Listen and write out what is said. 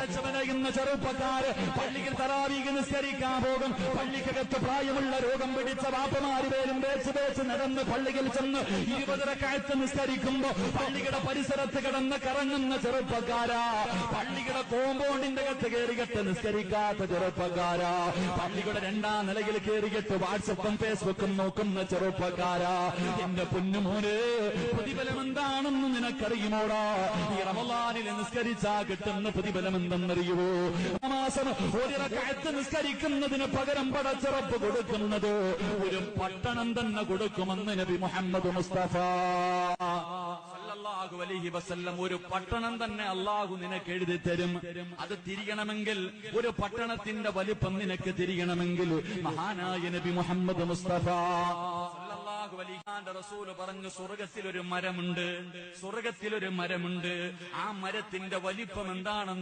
പടച്ചവനയുന്ന ചെറുപ്പക്കാര് പള്ളിയിൽ തറാവീഹ് നിസ്കരിക്കാൻ പോകും. പള്ളിക്കകത്ത് പ്രായമുള്ള രോഗം പിടിച്ച വാപ്പമാര് പേരും വേച്ച് നടന്ന് പള്ളിയിൽ ചെന്ന് 20 റക്അത്ത് നിസ്കരിക്കുമ്പോ പള്ളിയുടെ പരിസരത്ത് കിടന്ന് കറങ്ങുന്ന ചെറുപ്പക്കാരാ, പള്ളിയുടെ കോമ്പൗണ്ടിന്റെ അകത്ത് കയറിയിട്ട് നിസ്കരിക്കാത്ത ചെറുപ്പക്കാരാ, പള്ളിയുടെ 2ാം നിലയിൽ കയറിയിട്ട് വാട്സപ്പും ഫേസ്ബുക്കും നോക്കുന്ന ചെറുപ്പക്കാരാ, എന്റെ പൊന്നുമോന് പ്രതിഫലം എന്താണെന്ന് നിനക്കറിയുമോടാ? ഈ റമളാനിൽ നിസ്കരിച്ചാ കിട്ടുന്ന പ്രതിഫലം എന്തെന്നറിയുവോ? മാസം 1 റക്അത്ത് നിസ്കരിക്കുന്നതിന് പകരം പടച്ചറപ്പ് കൊടുക്കുന്നത് ഒരു പട്ടണം തന്നെ കൊടുക്കുമെന്ന് നബി മുഹമ്മദ് മുസ്തഫ സല്ലല്ലാഹു അലൈഹി വസല്ലം. ഒരു പട്ടണം തന്നെ അല്ലാഹു നിനക്ക് എഴുതി തരും. അത് തിരിയണമെങ്കിൽ, ഒരു പട്ടണത്തിന്റെ വലിപ്പം നിനക്ക് തിരിയണമെങ്കിൽ മഹാനായ നബി മുഹമ്മദ് മുസ്തഫ സല്ലല്ലാഹു അലൈഹി വസല്ലം റസൂൽ പറഞ്ഞു, സ്വർഗ്ഗത്തിലൊരു മരമുണ്ട്, സ്വർഗ്ഗത്തിലൊരു മരമുണ്ട്. ആ മരത്തിന്റെ വലിപ്പം എന്താണെന്ന്